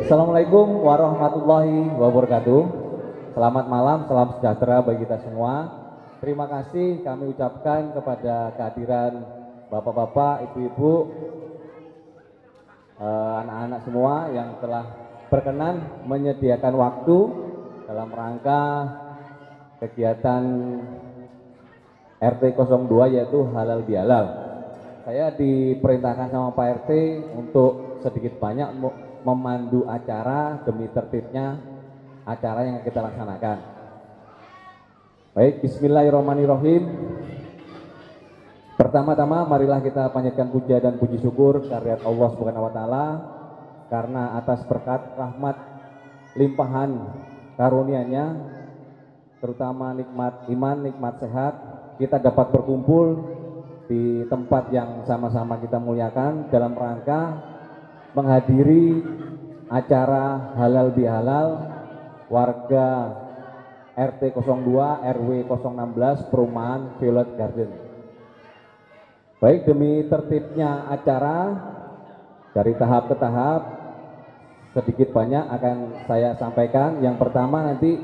Assalamualaikum warahmatullahi wabarakatuh. Selamat malam, salam sejahtera bagi kita semua. Terima kasih kami ucapkan kepada kehadiran bapak-bapak, ibu-ibu, anak-anak semua yang telah berkenan menyediakan waktu dalam rangka kegiatan RT 02 yaitu halal bihalal. Saya diperintahkan sama Pak RT untuk sedikit banyak memandu acara demi tertibnya acara yang kita laksanakan. Baik, bismillahirrahmanirrahim. Pertama-tama marilah kita panjatkan puja dan puji syukur kehadirat Allah Subhanahu wa taala karena atas berkat rahmat limpahan karunia-Nya terutama nikmat iman, nikmat sehat, kita dapat berkumpul di tempat yang sama-sama kita muliakan dalam rangka menghadiri acara halal bihalal warga RT 02 RW 016 Perumahan Violet Garden. Baik, demi tertibnya acara dari tahap ke tahap sedikit banyak akan saya sampaikan. Yang pertama nanti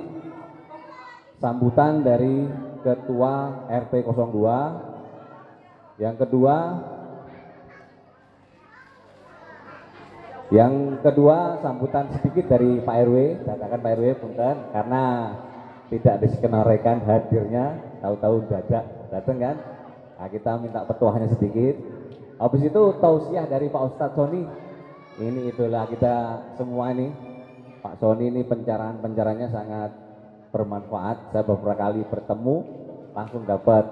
sambutan dari Ketua RT 02. Yang kedua sambutan sedikit dari Pak RW, katakan Pak RW punten karena tidak diskenarekan hadirnya, tahu-tahu datang kan. Nah, kita minta petuahnya sedikit. Habis itu tausiah dari Pak Ustadz Sony. Ini idola kita semua ini. Pak Sony ini pencerahannya sangat bermanfaat. Saya beberapa kali bertemu langsung dapat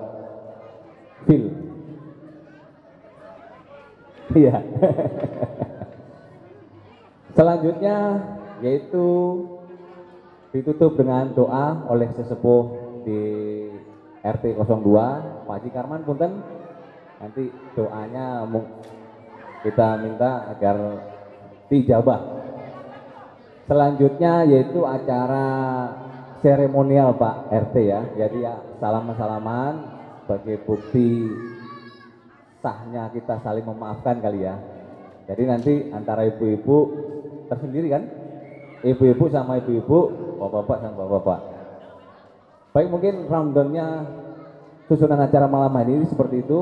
feel. Iya. Selanjutnya yaitu ditutup dengan doa oleh sesepuh di RT 02 Pak Haji Karman punten. Nanti doanya kita minta agar dijabah. Selanjutnya yaitu acara seremonial Pak RT ya. Jadi ya salam-salaman sebagai bukti sahnya kita saling memaafkan kali ya. Jadi nanti antara ibu-ibu tersendiri kan, ibu-ibu sama ibu-ibu, bapak-bapak sama bapak-bapak. Baik, mungkin rundownnya susunan acara malam hari ini seperti itu.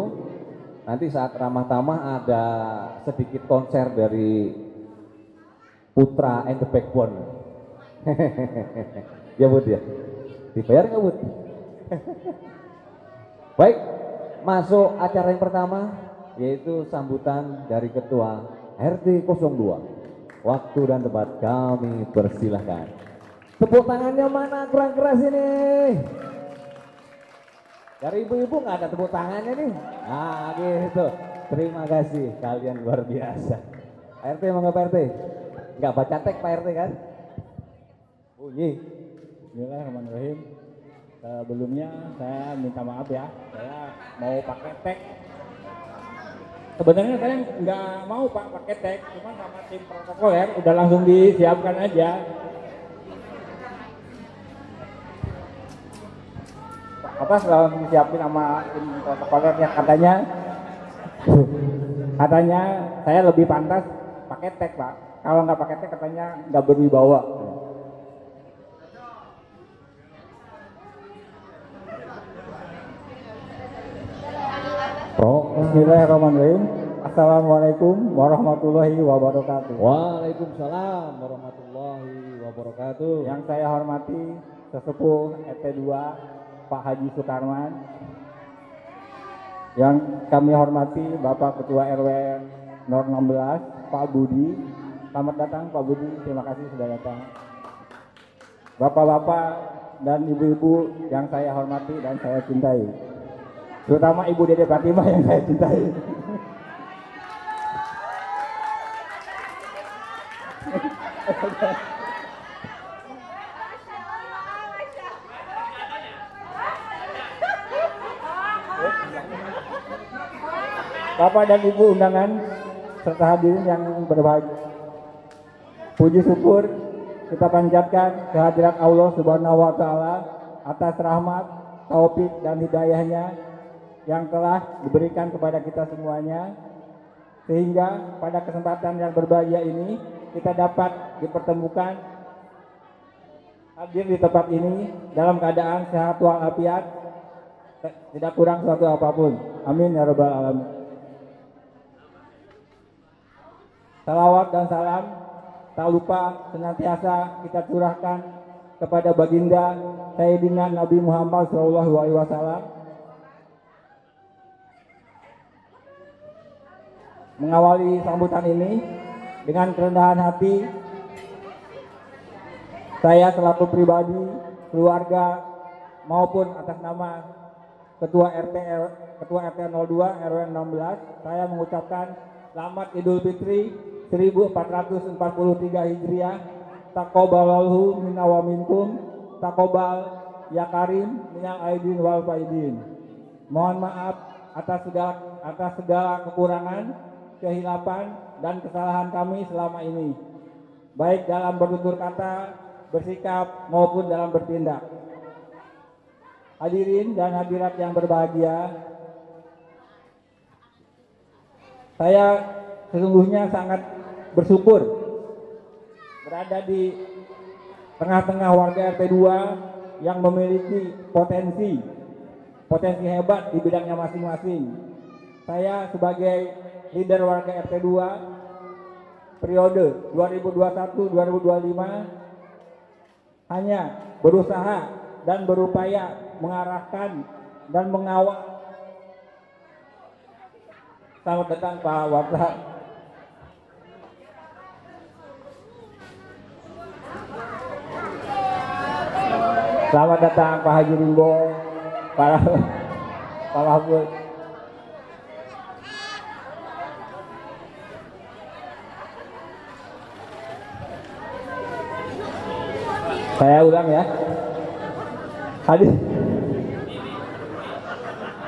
Nanti saat ramah tamah ada sedikit konser dari Putra and the Backbone. Ya Bud ya, dibayar nggak Bud? Baik, masuk acara yang pertama yaitu sambutan dari Ketua RT 02. Waktu dan tempat kami persilahkan. Tepuk tangannya mana kurang keras ini? Dari ibu-ibu nggak ada tepuk tangannya nih. Nah gitu. Terima kasih, kalian luar biasa. Pak RT mau nggak Pak RT? Nggak baca teks Pak RT kan? Bunyi. Bismillahirrahmanirrahim. Sebelumnya saya minta maaf ya. Saya mau pakai teks. Sebenarnya saya nggak mau Pak pakai teks, cuma sama tim protokoler udah langsung disiapkan aja. Apa langsung disiapin sama tim protokoler yang katanya saya lebih pantas pakai teks Pak. Kalau nggak pakai teks katanya nggak berwibawa. Bismillahirrahmanirrahim. Assalamualaikum warahmatullahi wabarakatuh. Waalaikumsalam warahmatullahi wabarakatuh. Yang saya hormati sesepuh RT 2 Pak Haji Sukarman. Yang kami hormati Bapak Ketua RW 016 Pak Budi. Selamat datang Pak Budi, terima kasih sudah datang. Bapak-bapak dan ibu-ibu yang saya hormati dan saya cintai, terutama Ibu Dede Fatimah yang saya cintai. Bapak dan Ibu undangan serta hadirin yang berbahagia. Puji syukur kita panjatkan kehadirat Allah Subhanahu wa taala atas rahmat, taufik dan hidayahnya yang telah diberikan kepada kita semuanya, sehingga pada kesempatan yang berbahagia ini kita dapat dipertemukan hadir di tempat ini dalam keadaan sehat walafiat, tidak kurang suatu apapun. Amin ya rabbal alamin. Salawat dan salam tak lupa senantiasa kita curahkan kepada baginda Sayyidina Nabi Muhammad SAW. Mengawali sambutan ini dengan kerendahan hati, saya selaku pribadi, keluarga maupun atas nama Ketua RT 02 RW 16, saya mengucapkan selamat Idul Fitri 1443 Hijriah. Taqabbalallahu minna wa minkum, taqabbal ya karim minal aidin wal faidin. Mohon maaf atas segala kekurangan, kehilapan dan kesalahan kami selama ini, baik dalam bertutur kata, bersikap maupun dalam bertindak. Hadirin dan hadirat yang berbahagia, saya sesungguhnya sangat bersyukur berada di tengah-tengah warga RT 2 yang memiliki potensi hebat di bidangnya masing-masing. Saya sebagai leader warga RT 2 periode 2021-2025 hanya berusaha dan berupaya mengarahkan dan mengawal. Selamat datang Pak Warta. Selamat datang Pak Haji Rimbo, Pak Mahfud. Saya ulang ya.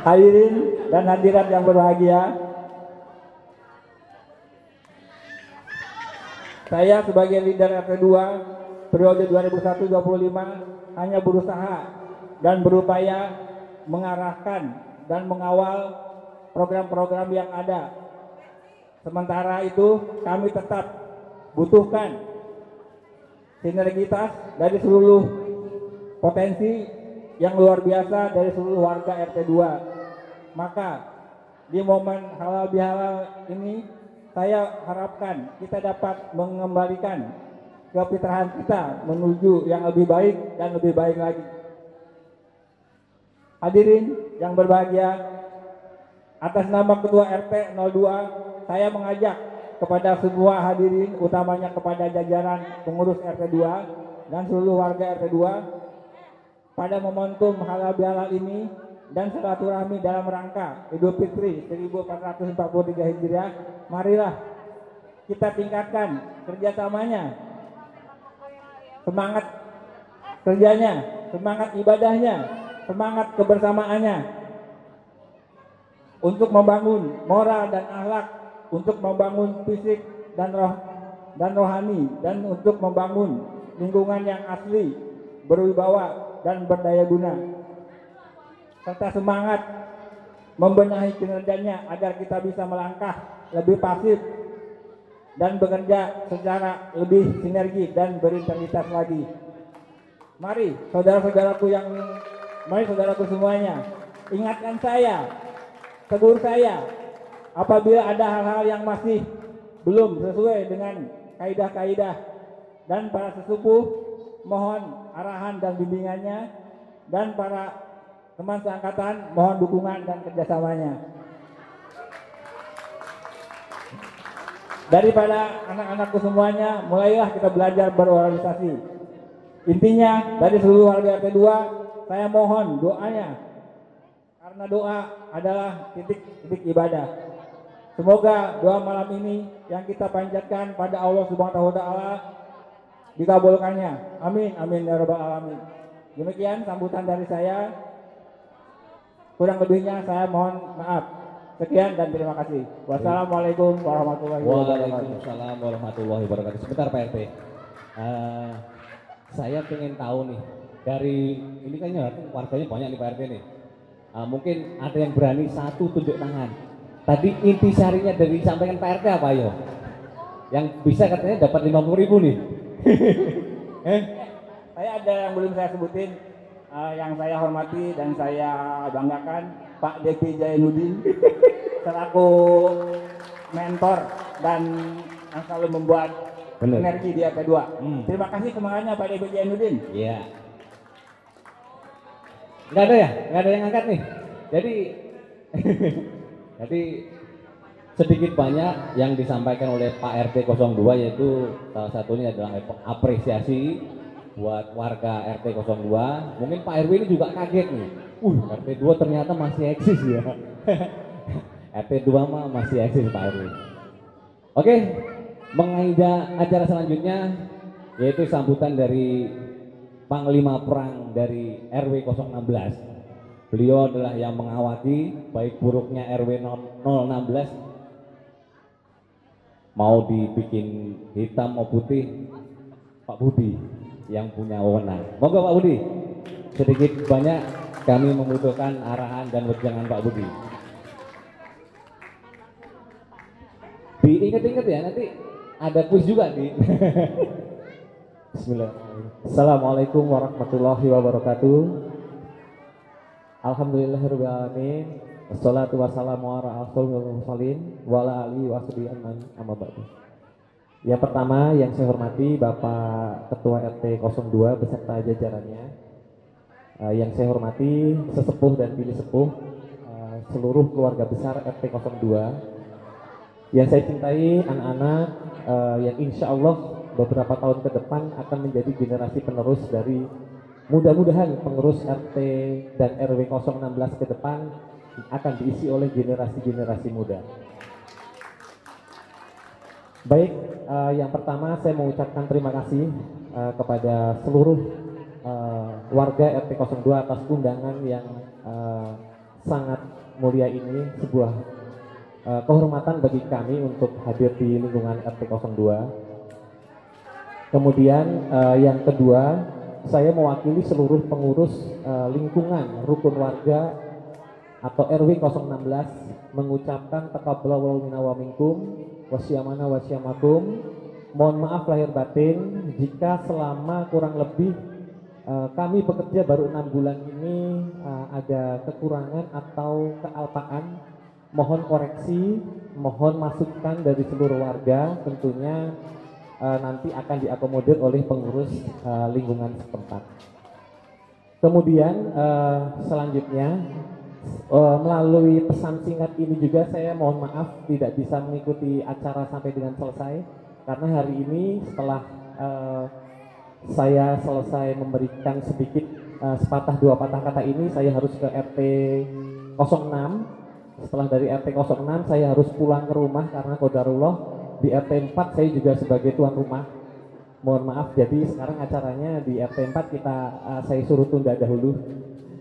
Hadirin dan hadirat yang berbahagia, saya sebagai leader RT 2 periode 2001-2025 hanya berusaha dan berupaya mengarahkan dan mengawal program-program yang ada. Sementara itu kami tetap butuhkan sinergitas dari seluruh potensi yang luar biasa dari seluruh warga RT 2. Maka di momen halal bihalal ini saya harapkan kita dapat mengembalikan kefitrahan kita menuju yang lebih baik dan lebih baik lagi. Hadirin yang berbahagia, atas nama Ketua RT 02, saya mengajak kepada semua hadirin, utamanya kepada jajaran pengurus RT 2 dan seluruh warga RT 2 pada momentum halal bihalal ini dan silaturahmi dalam rangka Idul Fitri 1443 Hijriah, marilah kita tingkatkan kerjasamanya, semangat kerjanya, semangat ibadahnya, semangat kebersamaannya untuk membangun moral dan akhlak, untuk membangun fisik dan rohani, dan untuk membangun lingkungan yang asli, berwibawa dan berdaya guna, serta semangat membenahi kinerjanya agar kita bisa melangkah lebih pasif dan bekerja secara lebih sinergi dan berintegritas lagi. Mari saudaraku semuanya, ingatkan saya, tegur saya apabila ada hal-hal yang masih belum sesuai dengan kaidah-kaidah, dan para sesepuh mohon arahan dan bimbingannya, dan para teman seangkatan mohon dukungan dan kerjasamanya. Daripada anak-anakku semuanya, mulailah kita belajar berorganisasi. Intinya dari seluruh warga RT 2, saya mohon doanya, karena doa adalah titik ibadah. Semoga doa malam ini yang kita panjatkan pada Allah Subhanahu wa taala dikabulkannya. Amin amin ya rabbal alamin. Demikian sambutan dari saya. Kurang lebihnya saya mohon maaf. Sekian dan terima kasih. Wassalamualaikum warahmatullahi wabarakatuh. Waalaikumsalam warahmatullahi wabarakatuh. Sebentar Pak RT. Saya pengen tahu nih dari ini kayaknya warganya banyak nih Pak RT nih. Mungkin ada yang berani satu tunjuk tangan. Tadi inti sarinya dari disampaikan Pak RT apa yo? Yang bisa katanya dapat 50.000 nih. Saya ada yang belum saya sebutin, yang saya hormati dan saya banggakan Pak Depi Jainuddin selaku mentor dan yang selalu membuat energi di RT2. Terima kasih semangatnya Pak Depi Jainuddin. Iya. Nggak ada ya? Nggak ada yang angkat nih. Jadi sedikit banyak yang disampaikan oleh Pak RT 02 yaitu salah satunya adalah apresiasi buat warga RT 02. Mungkin Pak RW ini juga kaget nih. RT 2 ternyata masih eksis ya. RT 2 mah masih eksis Pak RW. Oke, mengaida acara selanjutnya yaitu sambutan dari Panglima Perang dari RW 016. Beliau adalah yang mengawaki baik buruknya RW 016 mau dibikin hitam mau putih, Pak Budi yang punya wewenang. Moga Pak Budi, sedikit banyak kami membutuhkan arahan dan wejangan Pak Budi. Diingat-ingat ya, nanti ada kuis juga di. Bismillahirrahmanirrahim. Assalamualaikum warahmatullahi wabarakatuh. Alhamdulillahirabbil alamin. Wassalatu wassalamu ala asyrofil mursalin wa ala alihi washabihi amma ba'du. Yang pertama yang saya hormati Bapak Ketua RT 02 beserta jajarannya. Yang saya hormati sesepuh dan pilih sepuh seluruh keluarga besar RT 02. Yang saya cintai anak-anak yang insya Allah beberapa tahun ke depan akan menjadi generasi penerus dari mudah-mudahan pengurus RT dan RW 016 ke depan akan diisi oleh generasi-generasi muda. Baik, yang pertama saya mengucapkan terima kasih kepada seluruh warga RT 02 atas undangan yang sangat mulia ini, sebuah kehormatan bagi kami untuk hadir di lingkungan RT 02. Kemudian yang kedua, saya mewakili seluruh pengurus lingkungan rukun warga atau RW 016 mengucapkan taqabbalallahu minna wa minkum wasyamana wasyamakum. Mohon maaf lahir batin jika selama kurang lebih kami bekerja baru 6 bulan ini ada kekurangan atau kealpaan. Mohon koreksi, mohon masukan dari seluruh warga, tentunya nanti akan diakomodir oleh pengurus lingkungan setempat. Kemudian selanjutnya melalui pesan singkat ini juga saya mohon maaf tidak bisa mengikuti acara sampai dengan selesai karena hari ini setelah saya selesai memberikan sedikit sepatah dua patah kata ini saya harus ke RT 06. Setelah dari RT 06 saya harus pulang ke rumah karena qadarullah di RT 4 saya juga sebagai tuan rumah. Mohon maaf, jadi sekarang acaranya di RT 4 saya suruh tunda dahulu.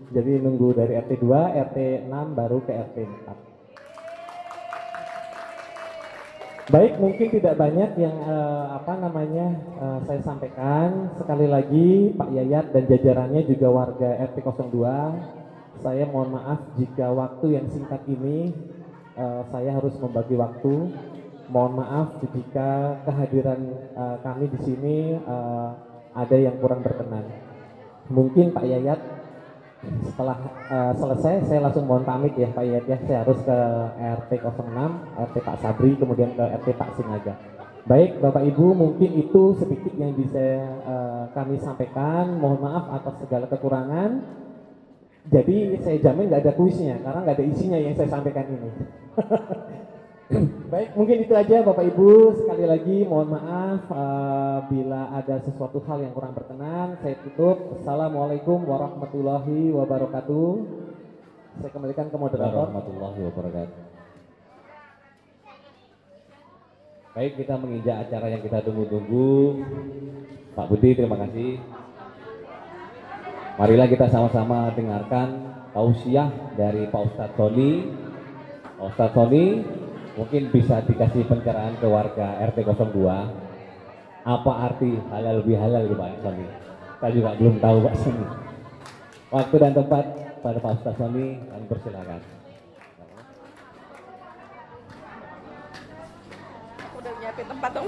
Jadi nunggu dari RT 2, RT 6 baru ke RT 4. Baik, mungkin tidak banyak yang saya sampaikan. Sekali lagi Pak Yayat dan jajarannya juga warga RT 02. Saya mohon maaf jika waktu yang singkat ini saya harus membagi waktu. Mohon maaf jika kehadiran kami di sini ada yang kurang berkenan. Mungkin Pak Yayat setelah selesai saya langsung mohon pamit ya Pak Yayat ya. Saya harus ke RT 06, RT Pak Sabri, kemudian ke RT Pak Sinaga. Baik Bapak Ibu, mungkin itu sedikit yang bisa kami sampaikan. Mohon maaf atas segala kekurangan. Jadi saya jamin nggak ada kuisnya karena nggak ada isinya yang saya sampaikan ini. Baik, mungkin itu aja Bapak Ibu. Sekali lagi mohon maaf bila ada sesuatu hal yang kurang berkenan. Saya tutup. Assalamualaikum warahmatullahi wabarakatuh. Saya kembalikan ke moderator. Warahmatullahi wabarakatuh. Baik, kita menginjak acara yang kita tunggu-tunggu. Pak Budi, terima kasih. Marilah kita sama-sama dengarkan tausiah dari Pak Ustadz Sony. Pak Ustadz Sony mungkin bisa dikasih pencerahan ke warga RT 02. Apa arti halal bihalal itu Pak Sony? Saya juga belum tahu Pak Sony. Waktu dan tempat pada Pak Ustadz Sony, kami persilakan. Udah nyiapin tempat dong.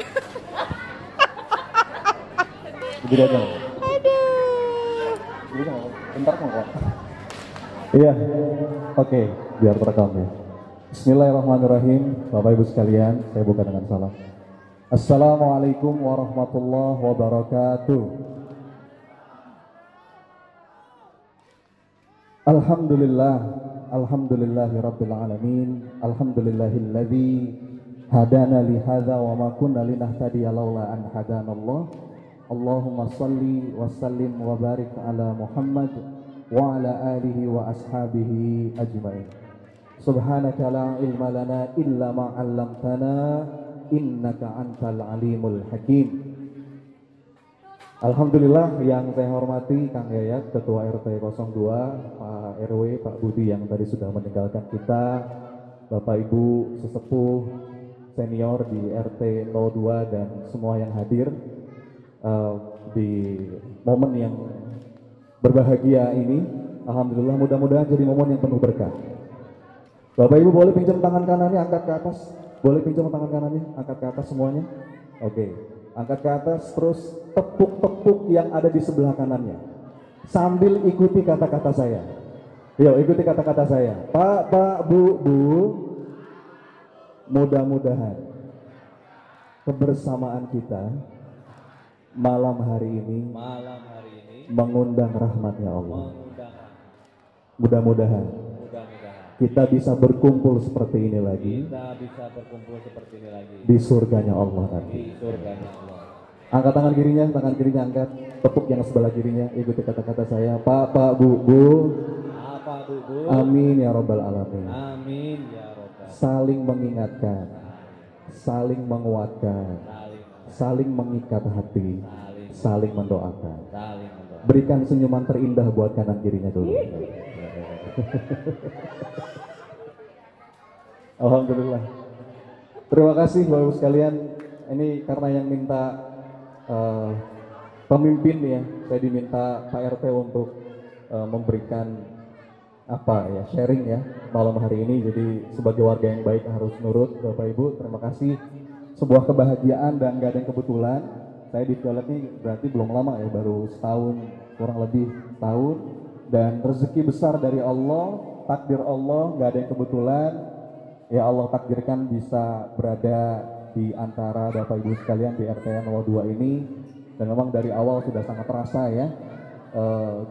Tidak ada. Aduh. Bentar kok. Iya, oke, biar terekam ya. Bismillahirrahmanirrahim, Bapak Ibu sekalian, saya buka dengan salam. Assalamualaikum warahmatullahi wabarakatuh. Alhamdulillah, alhamdulillahirabbil alamin, alhamdulillahilladzi hadana li hadza wa ma kunna linahtadiya laula an hadanallah. Allahumma salli wa sallim wa barik ala Muhammad wa ala alihi wa ashabihi ajma'in. Subhanaka la ilma lana illa ma 'allamtana innaka antal alimul hakim. Alhamdulillah, yang saya hormati Kang Yayat, Ketua RT 02, Pak RW, Pak Budi yang tadi sudah meninggalkan kita, Bapak Ibu sesepuh senior di RT 02 dan semua yang hadir di momen yang berbahagia ini. Alhamdulillah, mudah-mudahan jadi momen yang penuh berkah. Bapak Ibu boleh pinjam tangan kanannya, angkat ke atas. Boleh pinjam tangan kanannya, angkat ke atas semuanya. Oke, angkat ke atas, terus tepuk-tepuk yang ada di sebelah kanannya. Sambil ikuti kata-kata saya. Yuk, ikuti kata-kata saya. Pak, Bu, mudah-mudahan kebersamaan kita malam hari ini mengundang rahmatnya Allah. Mudah-mudahan kita bisa berkumpul seperti ini lagi. Di surganya Allah nanti. Angkat tangan kirinya angkat. Tepuk yang sebelah kirinya. Ikuti kata-kata saya. Pak, Bu. Amin ya rabbal alamin. Amin ya rabbal. Saling mengingatkan, saling menguatkan, saling mengikat hati, saling mendoakan. Berikan senyuman terindah buat kanan kirinya dulu. Alhamdulillah. Terima kasih Bapak Ibu sekalian. Ini karena yang minta pemimpin ya, saya diminta Pak RT untuk memberikan sharing ya malam hari ini. Jadi sebagai warga yang baik harus nurut Bapak Ibu. Terima kasih. Sebuah kebahagiaan dan gak ada yang kebetulan. Saya di Violet ini berarti belum lama ya, baru setahun, kurang lebih tahun. Dan rezeki besar dari Allah, takdir Allah, gak ada yang kebetulan. Ya Allah takdirkan bisa berada di antara Bapak Ibu sekalian di RT 02 ini. Dan memang dari awal sudah sangat terasa ya,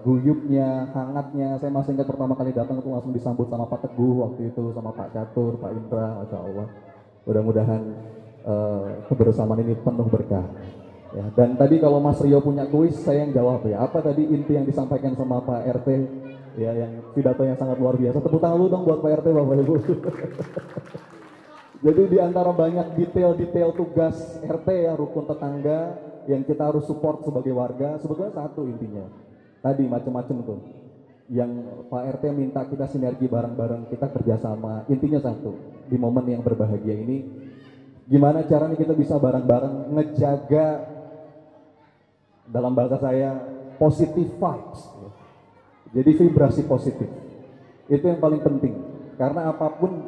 guyupnya, hangatnya. Saya masih ingat pertama kali datang itu langsung disambut sama Pak Teguh waktu itu, sama Pak Catur, Pak Indra, Masya Allah. Mudah-mudahan kebersamaan ini penuh berkah. Ya, dan tadi kalau Mas Rio punya kuis, saya yang jawab ya. Apa tadi inti yang disampaikan sama Pak RT? Ya, yang pidato yang sangat luar biasa. Tepuk tangan dulu dong buat Pak RT, Bapak Ibu. Jadi di antara banyak detail-detail tugas RT ya, rukun tetangga yang kita harus support sebagai warga, sebetulnya satu intinya. Tadi macam-macam tuh. Yang Pak RT minta kita sinergi bareng-bareng, kita kerjasama. Intinya satu, di momen yang berbahagia ini, gimana caranya kita bisa bareng-bareng ngejaga, dalam bahasa saya, positive vibes. Jadi vibrasi positif. Itu yang paling penting. Karena apapun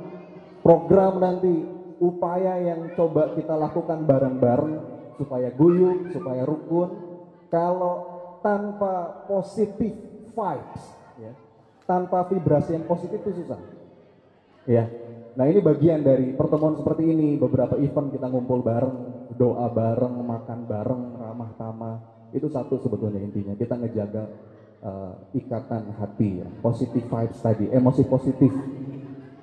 program nanti, upaya yang coba kita lakukan bareng-bareng supaya guyup, supaya rukun, kalau tanpa positif vibes, ya, tanpa vibrasi yang positif itu susah. Ya. Nah ini bagian dari pertemuan seperti ini, beberapa event kita ngumpul bareng, doa bareng, makan bareng, ramah tamah. Itu satu sebetulnya intinya, kita ngejaga ikatan hati ya, positive vibes tadi, emosi positif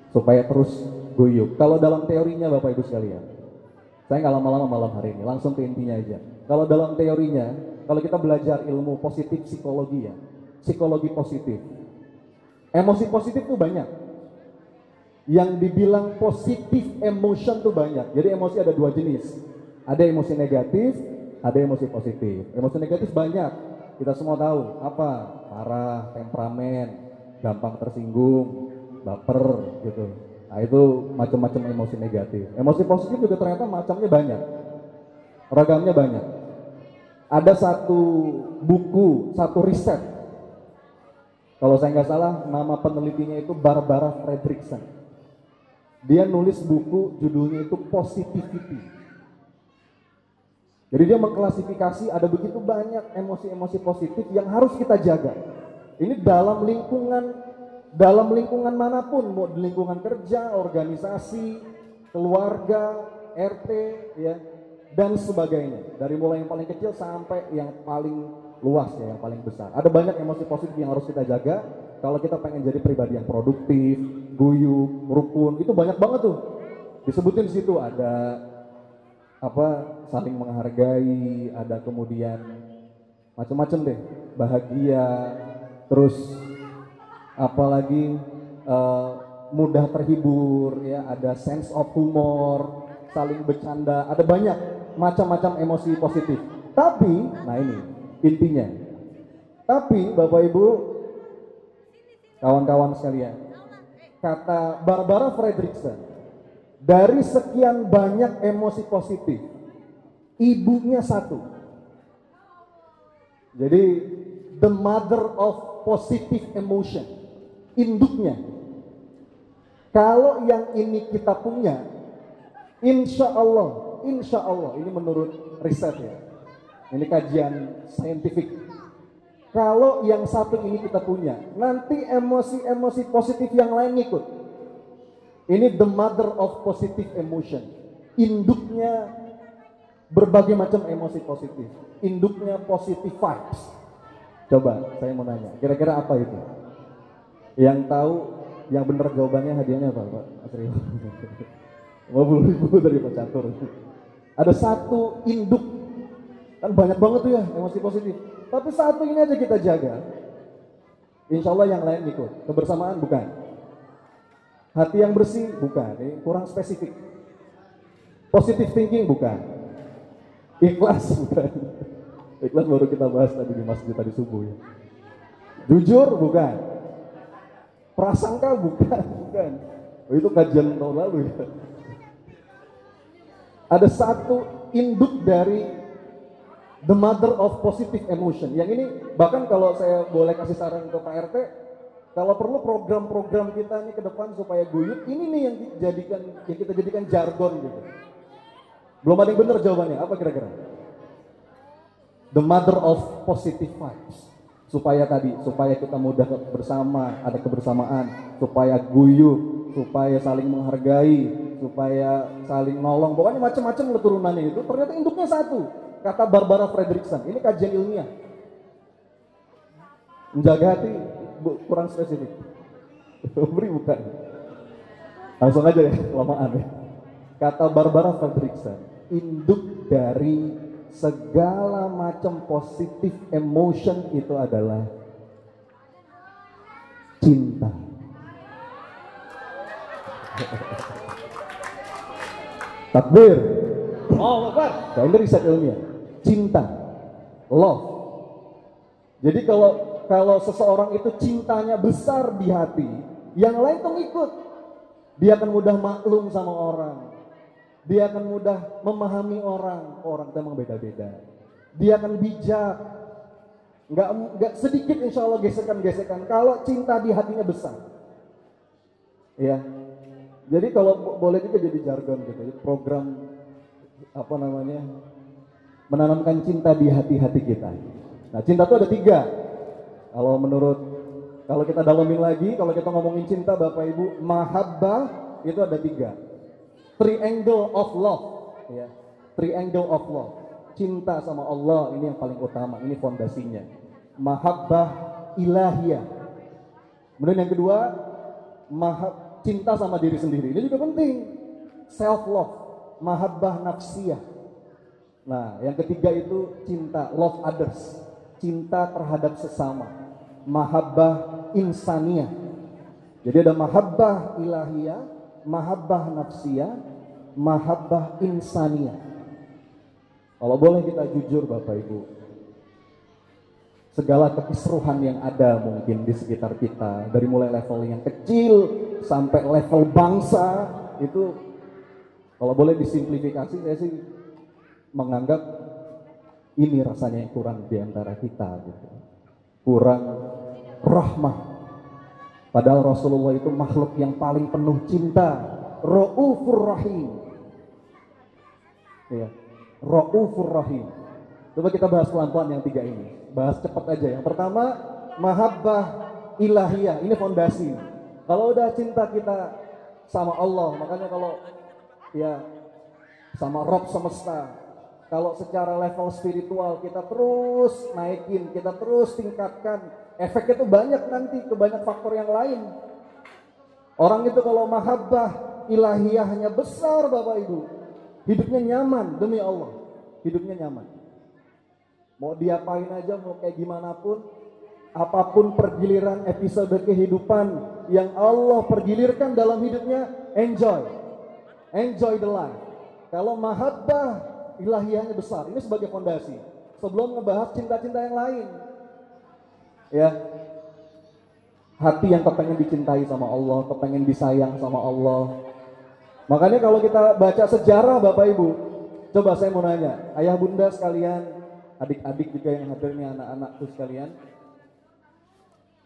supaya terus guyup. Kalau dalam teorinya Bapak Ibu sekalian, saya nggak lama-lama malam hari ini, langsung ke intinya aja. Kalau dalam teorinya, kalau kita belajar ilmu positif psikologi ya, psikologi positif, emosi positif tuh banyak. Yang dibilang positif emotion tuh banyak. Jadi emosi ada dua jenis. Ada emosi negatif, ada emosi positif. Emosi negatif banyak. Kita semua tahu apa? Marah, temperamen, gampang tersinggung, baper gitu. Nah itu macam-macam emosi negatif. Emosi positif juga ternyata macamnya banyak. Ragamnya banyak. Ada satu buku, satu riset. Kalau saya nggak salah, nama penelitinya itu Barbara Fredrickson. Dia nulis buku judulnya itu Positivity. Jadi dia mengklasifikasi ada begitu banyak emosi-emosi positif yang harus kita jaga. Ini dalam lingkungan manapun, mau di lingkungan kerja, organisasi, keluarga, RT, ya, dan sebagainya. Dari mulai yang paling kecil sampai yang paling luas ya, yang paling besar. Ada banyak emosi positif yang harus kita jaga kalau kita pengen jadi pribadi yang produktif, guyup, rukun. Itu banyak banget tuh. Disebutin di situ ada saling menghargai, ada kemudian macam-macam deh, bahagia, terus apalagi mudah terhibur ya, ada sense of humor, saling bercanda, ada banyak macam-macam emosi positif. Tapi, nah ini intinya. Tapi Bapak Ibu, kawan-kawan sekalian, kata Barbara Fredrickson, dari sekian banyak emosi positif, ibunya satu. Jadi, the mother of positive emotion, induknya. Kalau yang ini kita punya, insya Allah, ini menurut riset ya, ini kajian saintifik. Kalau yang satu ini kita punya, nanti emosi-emosi positif yang lain ikut. Ini the mother of positive emotion. Induknya berbagai macam emosi positif. Induknya positive vibes. Coba saya mau nanya, kira-kira apa itu? Yang tahu, yang benar jawabannya hadiahnya apa, Pak Asri? 50.000 dari Pak Catur. Ada satu induk, kan banyak banget tuh ya emosi positif. Tapi satu ini aja kita jaga. Insya Allah yang lain ikut. Kebersamaan bukan. Hati yang bersih bukan. Ini kurang spesifik. Positive thinking bukan. Ikhlas bukan. Ikhlas baru kita bahas tadi di masjid tadi subuh ya. Jujur bukan. Prasangka bukan. Oh, itu kajian tahun lalu ya. Ada satu induk dari the mother of positive emotion. Yang ini bahkan kalau saya boleh kasih saran ke Pak RT, kalau perlu program-program kita nih ke depan supaya guyup, ini nih yang kita jadikan jargon gitu. Belum ada yang benar jawabannya, apa kira-kira? The mother of positive vibes. Supaya kita mudah bersama, ada kebersamaan, supaya guyup, supaya saling menghargai, supaya saling nolong. Pokoknya macam-macam turunannya itu. Ternyata induknya satu. Kata Barbara Fredrickson, ini kajian ilmiah. Menjaga hati kurang spesifik. Beri bukan. Langsung aja ya, kelamaan ya. Kata Barbara Fredrickson, induk dari segala macam positif emotion itu adalah cinta. Takbir. Oh, Bapak. Nah, ini riset ilmiah. Cinta, love. Jadi kalau seseorang itu cintanya besar di hati, yang lain tuh ikut. Dia akan mudah maklum sama orang. Dia akan mudah memahami orang. Orang itu memang beda-beda. Dia akan bijak. Nggak sedikit insya Allah gesekan-gesekan. Kalau cinta di hatinya besar. Ya. Jadi kalau boleh juga jadi jargon gitu. Program menanamkan cinta di hati-hati kita. Nah, cinta itu ada 3. Kalau kita dalamin lagi, kalau kita ngomongin cinta Bapak Ibu, mahabbah itu ada 3. Triangle of love, ya. Triangle of love. Cinta sama Allah ini yang paling utama, ini fondasinya. Mahabbah ilahiyah. Kemudian yang kedua, cinta sama diri sendiri. Ini juga penting. Self love, mahabbah nafsiyah. Nah, yang ketiga itu cinta, love others, cinta terhadap sesama, mahabbah insaniyah. Jadi ada mahabbah ilahiyah, mahabbah nafsiyah, mahabbah insaniyah. Kalau boleh kita jujur Bapak Ibu, segala kekisruhan yang ada mungkin di sekitar kita, dari mulai level yang kecil sampai level bangsa, itu kalau boleh disimplifikasi, saya sih menganggap ini rasanya yang kurang di antara kita gitu. Kurang rahmah. Padahal Rasulullah itu makhluk yang paling penuh cinta, Raufur Rahim. Ya, Raufur Rahim. Coba kita bahas pelan-pelan yang tiga ini. Bahas cepat aja. Yang pertama, mahabbah ilahiyah. Ini fondasi. Kalau udah cinta kita sama Allah, makanya kalau ya sama Rob semesta, kalau secara level spiritual kita terus naikin, kita terus tingkatkan, efeknya tuh banyak nanti ke banyak faktor yang lain. Orang itu kalau mahabbah ilahiyahnya besar Bapak Ibu, hidupnya nyaman demi Allah, hidupnya nyaman. Mau diapain aja, mau kayak gimana pun, apapun pergiliran episode kehidupan yang Allah pergilirkan dalam hidupnya, enjoy the life. Kalau mahabbah ilahiyahnya besar, ini sebagai fondasi. Sebelum ngebahas cinta-cinta yang lain, ya, hati yang kepengen dicintai sama Allah, kepengen disayang sama Allah. Makanya kalau kita baca sejarah Bapak Ibu, coba saya mau nanya, ayah bunda sekalian, adik-adik juga yang hadir nih, anak-anakku sekalian,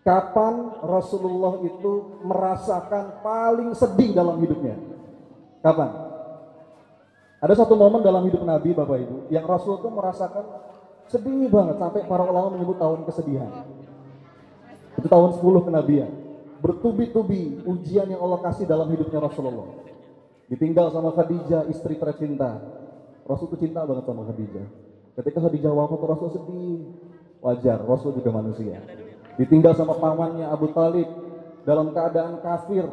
kapan Rasulullah itu merasakan paling sedih dalam hidupnya? Kapan? Ada satu momen dalam hidup Nabi Bapak Ibu yang Rasul itu merasakan sedih banget sampai para ulama menyebut tahun kesedihan. Itu tahun 10 kenabian. Bertubi-tubi ujian yang Allah kasih dalam hidupnya Rasulullah. Ditinggal sama Khadijah, istri tercinta. Rasul itu cinta banget sama Khadijah. Ketika Khadijah wafat, Rasul sedih. Wajar, Rasul juga manusia. Ditinggal sama pamannya Abu Talib dalam keadaan kafir,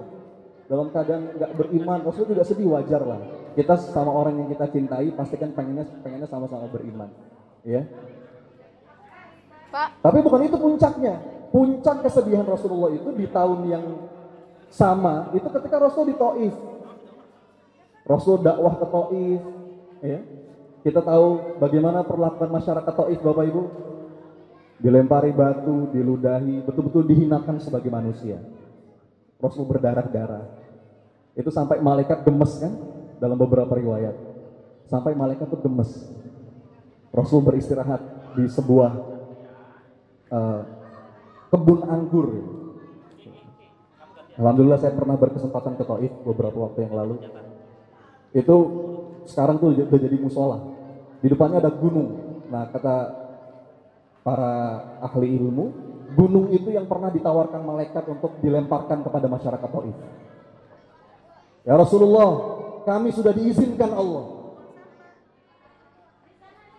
dalam keadaan nggak beriman, Rasul juga sedih, wajar lah. Kita sama orang yang kita cintai pasti kan pengennya sama-sama beriman, ya. Pak. Tapi bukan itu puncaknya. Puncak kesedihan Rasulullah itu di tahun yang sama itu ketika Rasul di Taif. Rasul dakwah ke Taif, ya. Kita tahu bagaimana perlakuan masyarakat Taif Bapak Ibu. Dilempari batu, diludahi, betul-betul dihinakan sebagai manusia. Rasul berdarah-darah. Itu sampai malaikat gemes kan dalam beberapa riwayat. Sampai malaikat itu gemes. Rasul beristirahat di sebuah kebun anggur. Alhamdulillah saya pernah berkesempatan ke Taif beberapa waktu yang lalu. Itu sekarang tuh udah jadi musola. Di depannya ada gunung. Nah, kata para ahli ilmu, gunung itu yang pernah ditawarkan malaikat untuk dilemparkan kepada masyarakat Taif. Ya Rasulullah, kami sudah diizinkan Allah.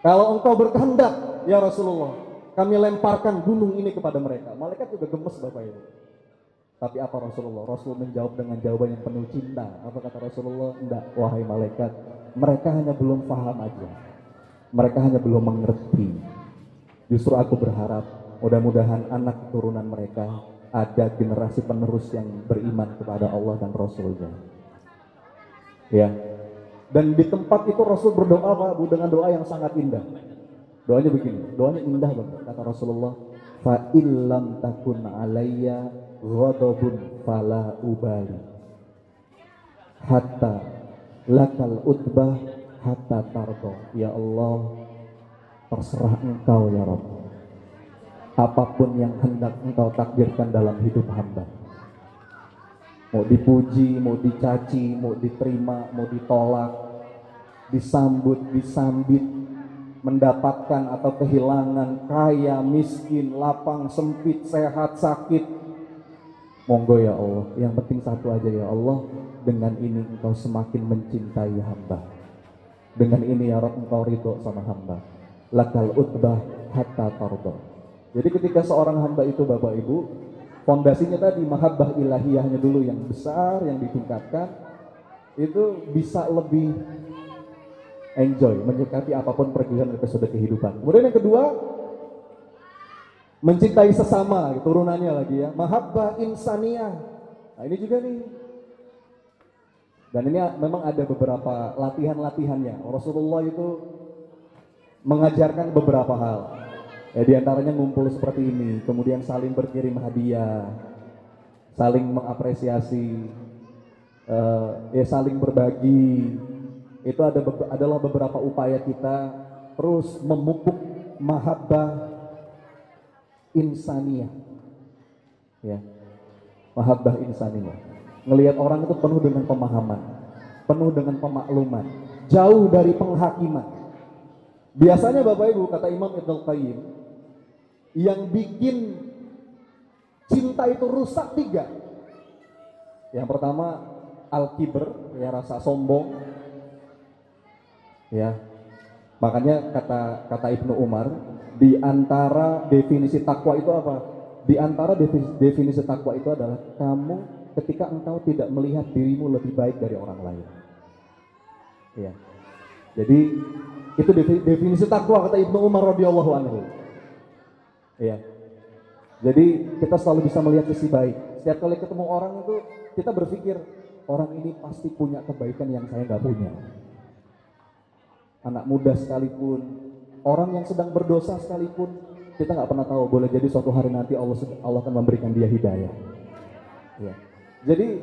Kalau engkau berkehendak, ya Rasulullah, kami lemparkan gunung ini kepada mereka. Malaikat juga gemes Bapak Ibu. Tapi apa Rasulullah? Rasul menjawab dengan jawaban yang penuh cinta. Apa kata Rasulullah? Enggak, wahai malaikat, mereka hanya belum paham aja. Mereka hanya belum mengerti. Justru aku berharap mudah-mudahan anak keturunan mereka ada generasi penerus yang beriman kepada Allah dan Rasulnya. Ya. Dan di tempat itu Rasul berdoa Pak Bu dengan doa yang sangat indah. Doanya begini, doanya indah banget. Kata Rasulullah, fa illam takun alayya ghadabun fala ubali hatta lakal utbah hatta tardo. Ya Allah, terserah engkau ya Rabb, apapun yang hendak engkau takdirkan dalam hidup hamba, mau dipuji, mau dicaci, mau diterima, mau ditolak, disambut, disambit, mendapatkan atau kehilangan, kaya, miskin, lapang, sempit, sehat, sakit, monggo ya Allah, yang penting satu aja ya Allah, dengan ini engkau semakin mencintai hamba, dengan ini ya Rabb engkau ridho sama hamba, lakal utbah hatta tardo. Jadi ketika seorang hamba itu Bapak Ibu, fondasinya tadi mahabbah ilahiyahnya dulu yang besar, yang ditingkatkan, itu bisa lebih enjoy, menyikapi apapun pergiliran episode kehidupan. Kemudian yang kedua, mencintai sesama, turunannya lagi ya, mahabbah insaniyah. Nah ini juga nih, Dan ini memang ada beberapa latihan-latihannya. Rasulullah itu mengajarkan beberapa hal. Ya, di antaranya ngumpul seperti ini, kemudian saling berkirim hadiah, saling mengapresiasi, ya saling berbagi. Itu adalah beberapa upaya kita terus memupuk mahabbah insaniyah. Ya. Mahabbah insaniyah. Ngelihat orang itu penuh dengan pemahaman, penuh dengan pemakluman, jauh dari penghakiman. Biasanya Bapak Ibu, kata Imam Ibnul Qayyim, yang bikin cinta itu rusak 3. Yang pertama al-kibr, ya rasa sombong. Ya. Makanya kata Ibnu Umar, di antara definisi takwa itu apa? Di antara definisi takwa itu adalah kamu ketika engkau tidak melihat dirimu lebih baik dari orang lain. Ya. Jadi itu definisi takwa kata Ibnu Umar radhiyallahu anhu. Ya. Jadi kita selalu bisa melihat sisi baik. Setiap kali ketemu orang itu kita berpikir orang ini pasti punya kebaikan yang saya nggak punya. Anak muda sekalipun, orang yang sedang berdosa sekalipun, kita nggak pernah tahu. Boleh jadi suatu hari nanti Allah akan memberikan dia hidayah. Ya. Jadi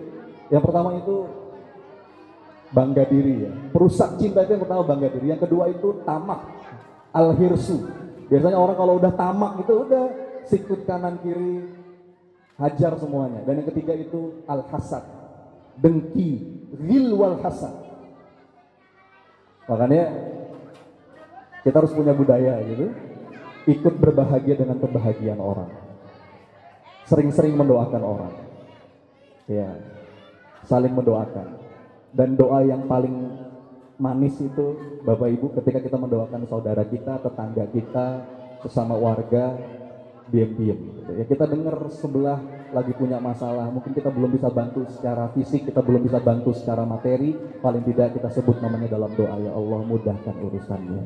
yang pertama itu bangga diri ya. Perusak cinta itu yang pertama bangga diri. Yang kedua itu tamak, al-hirsu. Biasanya orang kalau udah tamak itu udah sikut kanan kiri, hajar semuanya. Dan yang ketiga itu al-hasad, dengki, ghil wal hasad. Makanya kita harus punya budaya gitu, ikut berbahagia dengan kebahagiaan orang, sering-sering mendoakan orang, ya, saling mendoakan. Dan doa yang paling manis itu Bapak Ibu ketika kita mendoakan saudara kita, tetangga kita, sesama warga, diam-diam gitu. Ya, kita dengar sebelah lagi punya masalah, mungkin kita belum bisa bantu secara fisik, kita belum bisa bantu secara materi, paling tidak kita sebut namanya dalam doa, ya Allah mudahkan urusannya.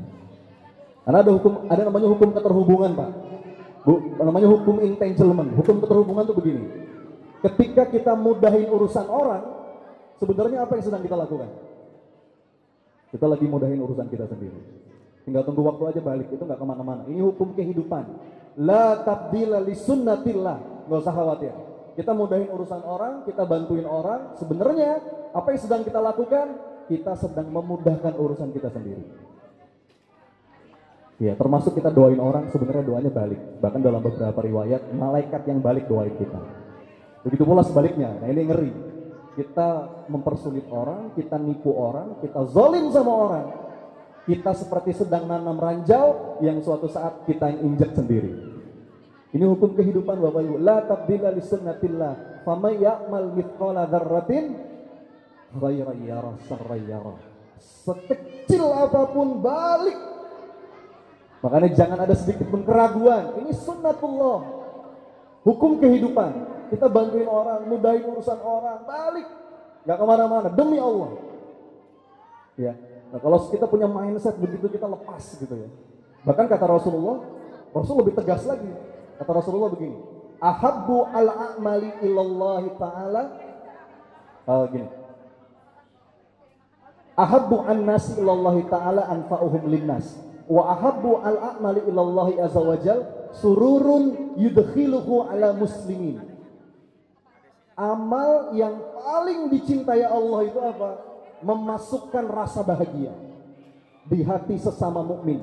Karena ada namanya hukum keterhubungan Pak, Bu, namanya hukum entanglement. Hukum keterhubungan itu begini, ketika kita mudahin urusan orang, sebenarnya apa yang sedang kita lakukan? Kita lagi mudahin urusan kita sendiri. Tinggal tunggu waktu aja balik, itu nggak kemana-mana. Ini hukum kehidupan. La tabdila li sunnatillah. Nggak usah khawatir. Kita mudahin urusan orang, kita bantuin orang. Sebenarnya apa yang sedang kita lakukan? Kita sedang memudahkan urusan kita sendiri. Ya, termasuk kita doain orang, sebenarnya doanya balik. Bahkan dalam beberapa riwayat, malaikat yang balik doain kita. Begitu pula sebaliknya. Nah ini ngeri. Kita mempersulit orang, kita nipu orang, kita zalim sama orang. Kita seperti sedang nanam ranjau yang suatu saat kita yang injak sendiri. Ini hukum kehidupan Bapak Ibu. La tabdila li sunnatillah. Faman ya'mal mithqala dzarratin khairan yarah syarran yarah. Sekecil apapun balik. Makanya jangan ada sedikit pun keraguan. Ini sunnatullah. Hukum kehidupan. Kita bantuin orang, mudahin urusan orang, balik. Gak kemana-mana, demi Allah. Ya. Nah, kalau kita punya mindset begitu kita lepas gitu ya. Bahkan kata Rasul lebih tegas lagi. Kata Rasulullah begini, ahabbu al-a'mali ilallahi ta'ala, gini, ahabbu an-nasi ilallahi ta'ala anfa'uhum linnas, wa ahabbu al-a'mali ilallahi azza wajal sururun yudkhiluhu ala muslimin. Amal yang paling dicintai Allah itu apa? Memasukkan rasa bahagia di hati sesama mukmin.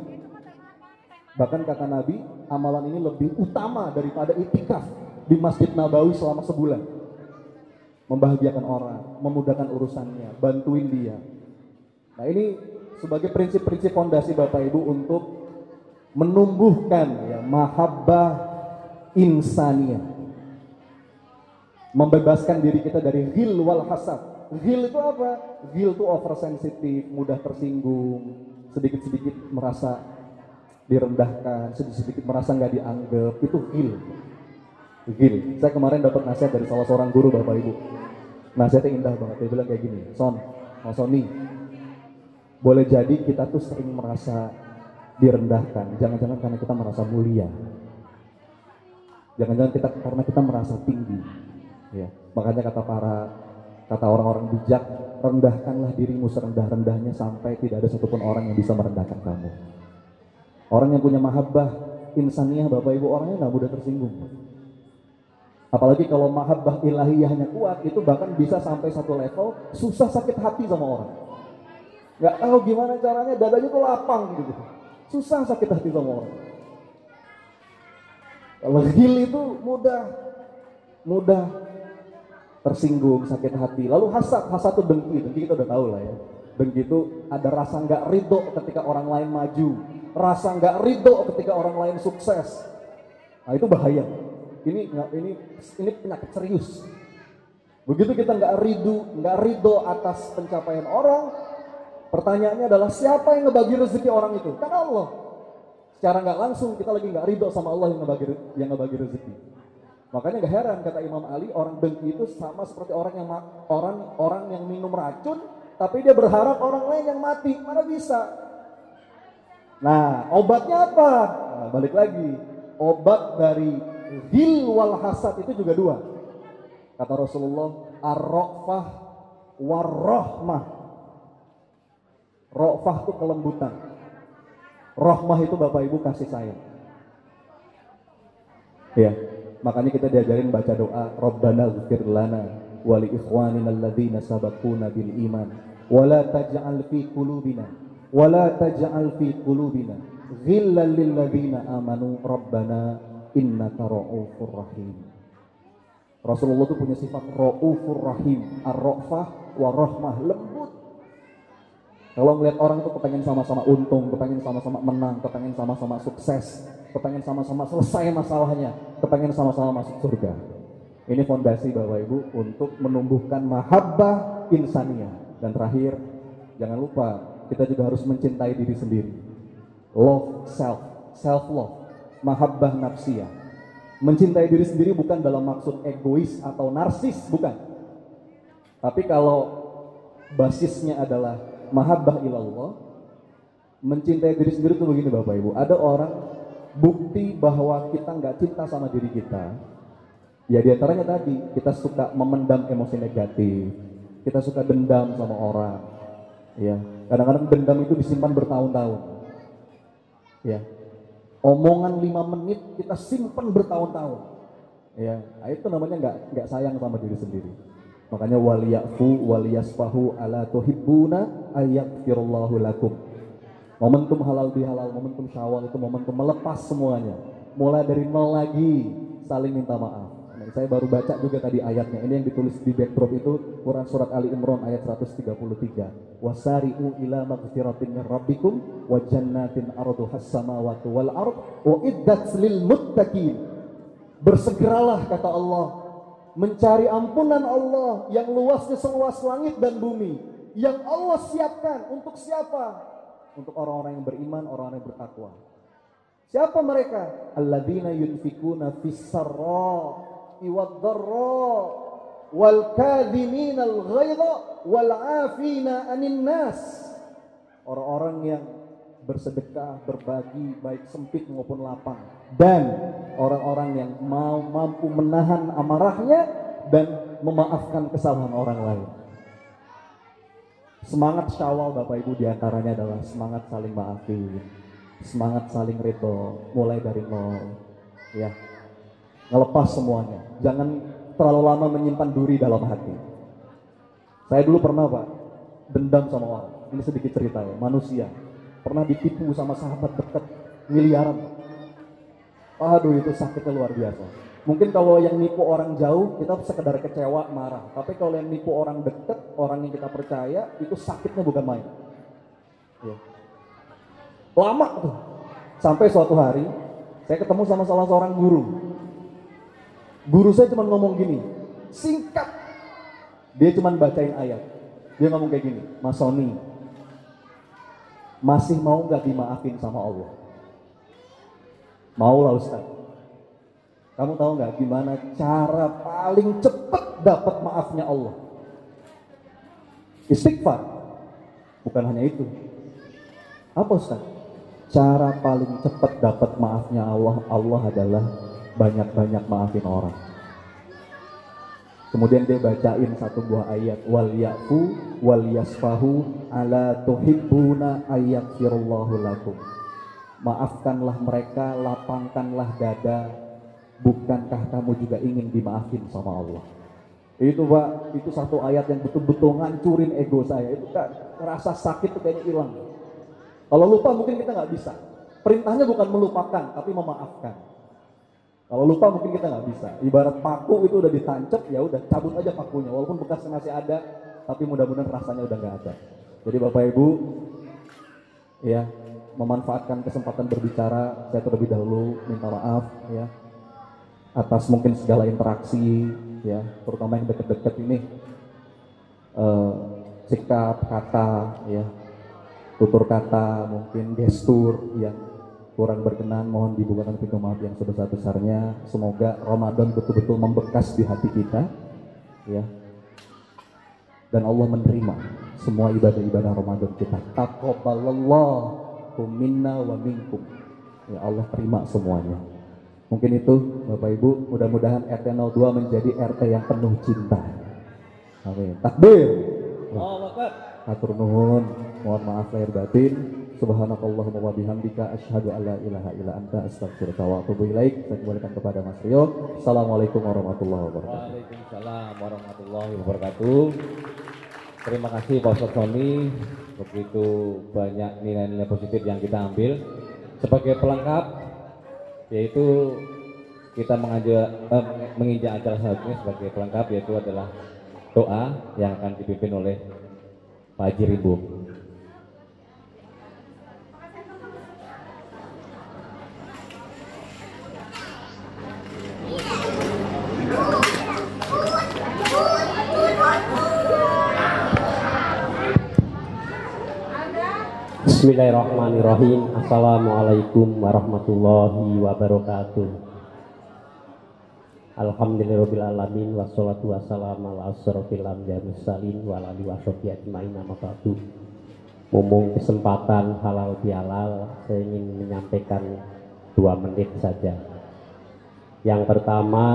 Bahkan kata Nabi, amalan ini lebih utama daripada itikaf di Masjid Nabawi selama sebulan. Membahagiakan orang, memudahkan urusannya, bantuin dia. Nah ini sebagai prinsip-prinsip fondasi Bapak Ibu untuk menumbuhkan ya mahabbah insaniyah. Membebaskan diri kita dari ghil wal hasad. Ghil itu apa? Ghil itu oversensitif, mudah tersinggung, sedikit-sedikit merasa direndahkan, sedikit-sedikit merasa nggak dianggap. Itu ghil. Ghil. Saya kemarin dapat nasihat dari salah seorang guru Bapak Ibu. Nasihatnya indah banget. Dia bilang kayak gini, Sony, boleh jadi kita tuh sering merasa direndahkan. Jangan-jangan karena kita merasa mulia. Jangan-jangan karena kita merasa tinggi. Ya, makanya kata para Kata orang-orang bijak, rendahkanlah dirimu serendah-rendahnya sampai tidak ada satupun orang yang bisa merendahkan kamu. Orang yang punya mahabbah insaniyah, Bapak Ibu, orangnya nggak mudah tersinggung. Apalagi kalau mahabbah ilahiyahnya kuat, itu bahkan bisa sampai satu level susah sakit hati sama orang. Nggak tahu gimana caranya, dadanya tuh lapang gitu. Susah sakit hati sama orang. Kalau ghil itu mudah tersinggung, sakit hati. Lalu hasad itu dengki kita udah tahu lah ya. Dengki itu ada rasa nggak ridho ketika orang lain maju, rasa nggak ridho ketika orang lain sukses. Nah itu bahaya. Ini penyakit serius. Begitu kita nggak ridho atas pencapaian orang, pertanyaannya adalah siapa yang ngebagi rezeki orang itu? Kan Allah. Secara nggak langsung kita lagi nggak ridho sama Allah yang ngebagi rezeki. Makanya gak heran kata Imam Ali, orang dengki itu sama seperti orang yang minum racun, tapi dia berharap orang lain yang mati. Mana bisa? Nah, obatnya apa? Nah, balik lagi, obat dari ghil wal hasad itu juga dua. Kata Rasulullah, ar-ra'fah war-rahmah. Ra'fah itu kelembutan, rahmah itu Bapak Ibu kasih sayang. Ya. Makanya kita diajarin baca doa, Rabbana ighfir lana wa li ikhwanina alladzina sabaquna bil iman wa la taj'al fi qulubina ghillan lil ladzina amanu rabbana innaka ra'ufur rahim. Rasulullah itu punya sifat ra'ufur rahim, ar-ra'fah wa rahmah, lembut. Kalau melihat orang itu kepengen sama-sama untung, kepengen sama-sama menang, kepengen sama-sama sukses, kepengen sama-sama selesai masalahnya, kepengen sama-sama masuk surga. Ini fondasi Bapak Ibu untuk menumbuhkan mahabbah insaniyah. Dan terakhir, jangan lupa kita juga harus mencintai diri sendiri. Love self love, mahabbah nafsiyah. Mencintai diri sendiri bukan dalam maksud egois atau narsis, bukan. Tapi kalau basisnya adalah mahabbah ilallah, mencintai diri sendiri itu begini Bapak Ibu. Ada orang bukti bahwa kita nggak cinta sama diri kita, ya diantaranya tadi kita suka memendam emosi negatif, kita suka dendam sama orang, ya kadang-kadang dendam itu disimpan bertahun-tahun, ya omongan 5 menit kita simpan bertahun-tahun, ya itu namanya nggak sayang sama diri sendiri. Makanya waliyafu waliyasfahu ala tuhibbuna ayaghfirullahu lakum. Momentum halal bihalal, momentum Syawal itu momentum melepas semuanya. Mulai dari nol lagi, saling minta maaf. Nah, saya baru baca juga tadi ayatnya. Ini yang ditulis di backdrop itu Quran surat Ali Imran ayat 133. Wasari'u ila maghfiratin min rabbikum wa jannatin arduhas samawati wal ard wa iddat lil muttaqin. Bersegeralah kata Allah mencari ampunan Allah yang luasnya seluas langit dan bumi, yang Allah siapkan untuk siapa? Untuk orang-orang yang beriman, orang-orang yang bertakwa. Siapa mereka? Alladzina yunfikuna fis-sarra'i wad-dharra wal kadhiminal ghaidha wal 'afina 'anil nas. Orang-orang yang bersedekah, berbagi baik sempit maupun lapang, dan orang-orang yang mampu menahan amarahnya dan memaafkan kesalahan orang lain. Semangat Syawal Bapak Ibu diantaranya adalah semangat saling maafin, semangat saling ridho, mulai dari nol, ya ngelepas semuanya. Jangan terlalu lama menyimpan duri dalam hati. Saya dulu pernah Pak dendam sama orang. Ini sedikit cerita ya, manusia pernah ditipu sama sahabat dekat miliaran. Aduh itu sakitnya luar biasa. Mungkin kalau yang nipu orang jauh kita sekedar kecewa, marah. Tapi kalau yang nipu orang dekat, orang yang kita percaya, itu sakitnya bukan main. Ya. Lama tuh. Sampai suatu hari saya ketemu sama salah seorang guru. Guru saya cuma ngomong gini, singkat. Dia cuma bacain ayat. Dia ngomong kayak gini, Mas Sony, masih mau gak dimaafin sama Allah? Mau lah Ustaz. Kamu tahu gak gimana cara paling cepat dapat maafnya Allah? Istighfar. Bukan hanya itu. Apa Ustaz? Cara paling cepat dapat maafnya Allah adalah banyak-banyak maafin orang. Kemudian dia bacain satu buah ayat, wal yafu wal yasfahu ala tuhibbuna ayaghfirallahu lakum. Maafkanlah mereka, lapangkanlah dada, bukankah kamu juga ingin dimaafin sama Allah? Itu Pak, itu satu ayat yang betul-betul ngancurin ego saya. Itu kan rasa sakit tuh kayaknya hilang. Kalau lupa mungkin kita nggak bisa. Perintahnya bukan melupakan, tapi memaafkan. Kalau lupa mungkin kita nggak bisa. Ibarat paku itu udah ditancap, ya udah cabut aja pakunya. Walaupun bekasnya masih ada, tapi mudah-mudahan rasanya udah nggak ada. Jadi Bapak Ibu, ya memanfaatkan kesempatan berbicara, saya terlebih dahulu minta maaf ya atas mungkin segala interaksi ya, terutama yang deket-deket ini, sikap kata ya, tutur kata, mungkin gestur yang kurang berkenan, mohon dibukakan pintu maaf yang sebesar-besarnya. Semoga Ramadan betul-betul membekas di hati kita ya, dan Allah menerima semua ibadah-ibadah Ramadan kita. Taqabbalallahu minna wa minkum, ya Allah terima semuanya. Mungkin itu Bapak Ibu, mudah-mudahan RT 02 menjadi RT yang penuh cinta. Amin. Takbir. Allahu Akbar. Hatur nuhun, mohon maaf lahir batin. Subhanakallahumma wa bihamdika asyhadu an la ilaha illa anta astaghfiruka wa atubu ilaik. Saya kembalikan kepada Mas Rio. Assalamualaikum warahmatullahi wabarakatuh. Waalaikumsalam warahmatullahi wabarakatuh. Terima kasih Pak Ustadz Sony, begitu banyak nilai-nilai positif yang kita ambil. Sebagai pelengkap, yaitu kita menginjak acara selanjutnya sebagai pelengkap, yaitu adalah doa yang akan dipimpin oleh Pak Haji Rimbo. Bismillahirrahmanirrahim. Assalamualaikum warahmatullahi wabarakatuh. Alhamdulillahirrahmanirrahim. Wassalatu wassalamu ala asrofil anbiya'i wal mursalin wa ala alihi washabihi ajmain. Amma ba'du. Mumpung kesempatan halal bihalal, saya ingin menyampaikan 2 menit saja. Yang pertama,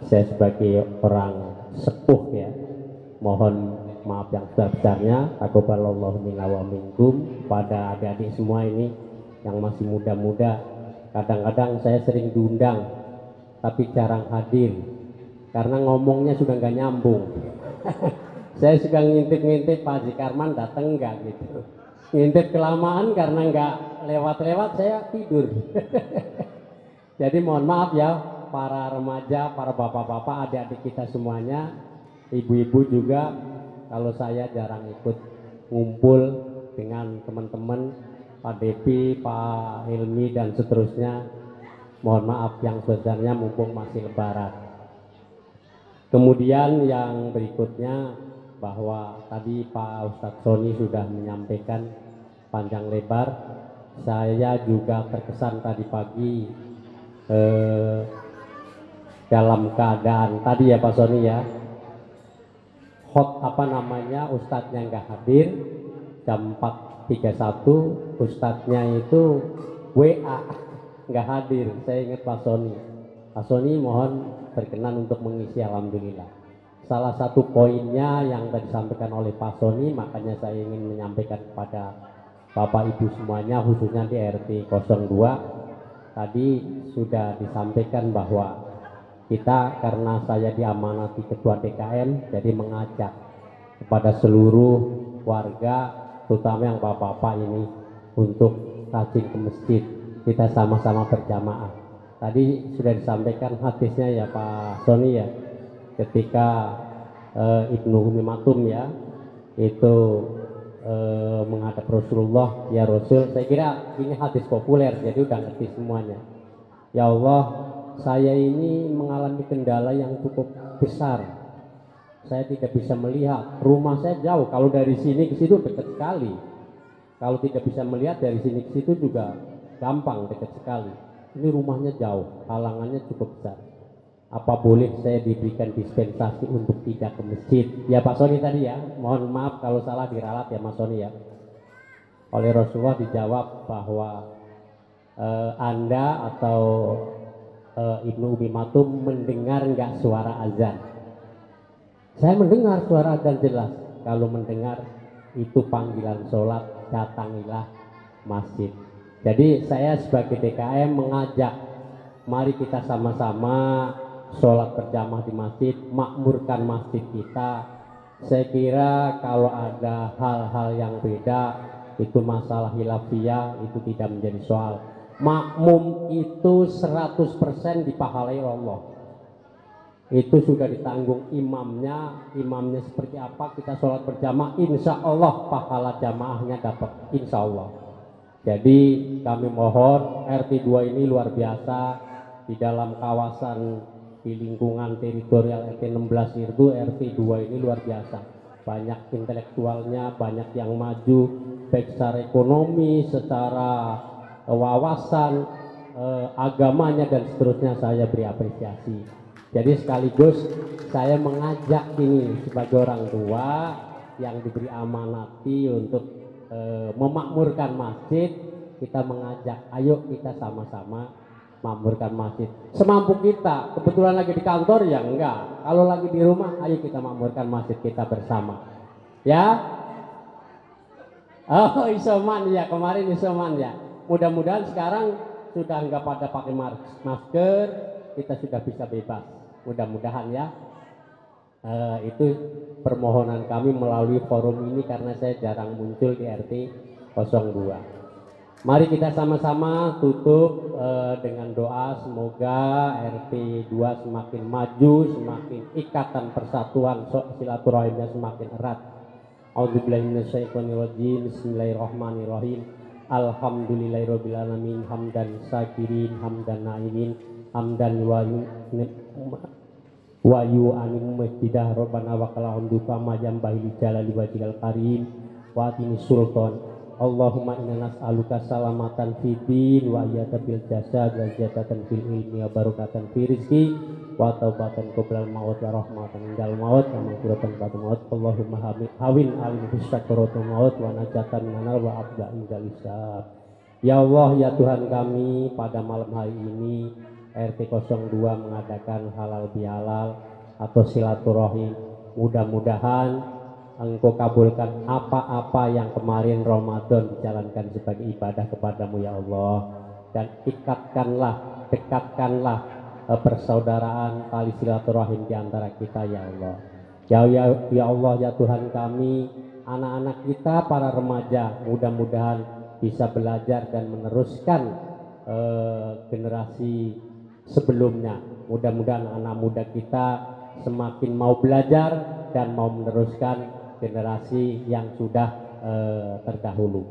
saya sebagai orang sepuh ya, mohon maaf yang sebesar-besarnya, taqabbalallahu minna wa minkum, pada adik-adik semua ini yang masih muda-muda. Kadang-kadang saya sering diundang tapi jarang hadir karena ngomongnya sudah nggak nyambung. Saya suka ngintip-ngintip Pak Haji Karman datang nggak gitu, ngintip kelamaan karena nggak lewat-lewat saya tidur. Jadi mohon maaf ya para remaja, para bapak-bapak, adik-adik kita semuanya, ibu-ibu juga, kalau saya jarang ikut ngumpul dengan teman-teman Pak Depi, Pak Hilmi dan seterusnya. Mohon maaf yang sebesarnya mumpung masih lebaran. Kemudian yang berikutnya, bahwa tadi Pak Ustadz Sony sudah menyampaikan panjang lebar. Saya juga terkesan tadi pagi dalam keadaan tadi ya Pak Sony ya, hot ustadznya nggak hadir jam 4.31, ustadznya itu WA nggak hadir. Saya ingat Pak Sony mohon berkenan untuk mengisi. Alhamdulillah, salah satu poinnya yang tadi disampaikan oleh Pak Sony, makanya saya ingin menyampaikan kepada Bapak Ibu semuanya, khususnya di RT 02, tadi sudah disampaikan bahwa kita, karena saya diamanati Ketua DKM, jadi mengajak kepada seluruh warga, terutama yang bapak-bapak ini, untuk rajin ke masjid. Kita sama-sama berjamaah. Tadi sudah disampaikan hadisnya ya Pak Sony ya, ketika Ibnu Umi Maktum ya, itu menghadap Rasulullah, ya Rasul, saya kira ini hadis populer, jadi udah ngerti semuanya. Ya Allah, saya ini mengalami kendala yang cukup besar. Saya tidak bisa melihat, rumah saya jauh. Kalau dari sini ke situ dekat sekali. Kalau tidak bisa melihat dari sini ke situ juga gampang, dekat sekali. Ini rumahnya jauh, halangannya cukup besar. Apa boleh saya diberikan dispensasi untuk tidak ke masjid? Ya Pak Sony tadi ya, mohon maaf kalau salah diralat ya Mas Sony ya. Oleh Rasulullah dijawab bahwa Anda atau Ibnu Umi Maktum mendengar nggak suara azan? Saya mendengar suara adzan jelas. Kalau mendengar itu panggilan sholat, datangilah masjid. Jadi saya sebagai DKM mengajak, mari kita sama-sama sholat berjamaah di masjid, makmurkan masjid kita. Saya kira kalau ada hal-hal yang beda, itu masalah khilafiyah, itu tidak menjadi soal. Makmum itu 100% dipahalai Allah. Itu sudah ditanggung imamnya seperti apa, kita sholat berjamaah, insya Allah pahala jamaahnya dapat, insya Allah. Jadi kami mohon RT 2 ini luar biasa di dalam kawasan di lingkungan teritorial RT 16 itu, RT 2 ini luar biasa, banyak intelektualnya, banyak yang maju baik secara ekonomi, secara wawasan, agamanya dan seterusnya. Saya beri apresiasi. Jadi sekaligus saya mengajak ini sebagai orang tua yang diberi amanati untuk memakmurkan masjid, kita mengajak, ayo kita sama-sama makmurkan masjid semampu kita. Kebetulan lagi di kantor ya enggak, kalau lagi di rumah ayo kita makmurkan masjid kita bersama ya. Oh isoman ya, kemarin isoman ya, mudah-mudahan sekarang sudah enggak pada pakai masker, kita sudah bisa bebas, mudah-mudahan ya. Itu permohonan kami melalui forum ini karena saya jarang muncul di RT 02. Mari kita sama-sama tutup dengan doa, semoga RT 2 semakin maju, semakin ikatan persatuan silaturahimnya semakin erat. A'udzubillahiminasyaitonirrajim. Bismillahirrahmanirrahim. Alhamdulillahirabbil alamin, hamdan syakirin, hamdan naimin, hamdan wa yu'anim majdah rabbana wa kalhamdu kama jambahi jalali wajhil karim wa atini sultan. Allahumma inna nas'aluka salamatan fid din wa iyatan bil jasad wa ziyadatan fil ilmi wa barakatan fi rizqi wa taubatan qoblal maut wa rahmatan indal maut wa maghfiratan ba'da maut. Allahumma hawin alim bisyakaratul maut wa najatan minan wa abda indal hisab. Ya Allah ya Tuhan kami, pada malam hari ini RT 02 mengadakan halal bihalal atau silaturahim. Mudah-mudahan Engkau kabulkan apa-apa yang kemarin Ramadan dijalankan sebagai ibadah kepadamu ya Allah, dan dekatkanlah persaudaraan tali silaturahim di antara kita ya Allah. Ya Allah ya Tuhan kami, anak-anak kita para remaja mudah-mudahan bisa belajar dan meneruskan generasi sebelumnya. Mudah-mudahan anak muda kita semakin mau belajar dan mau meneruskan generasi yang sudah terdahulu.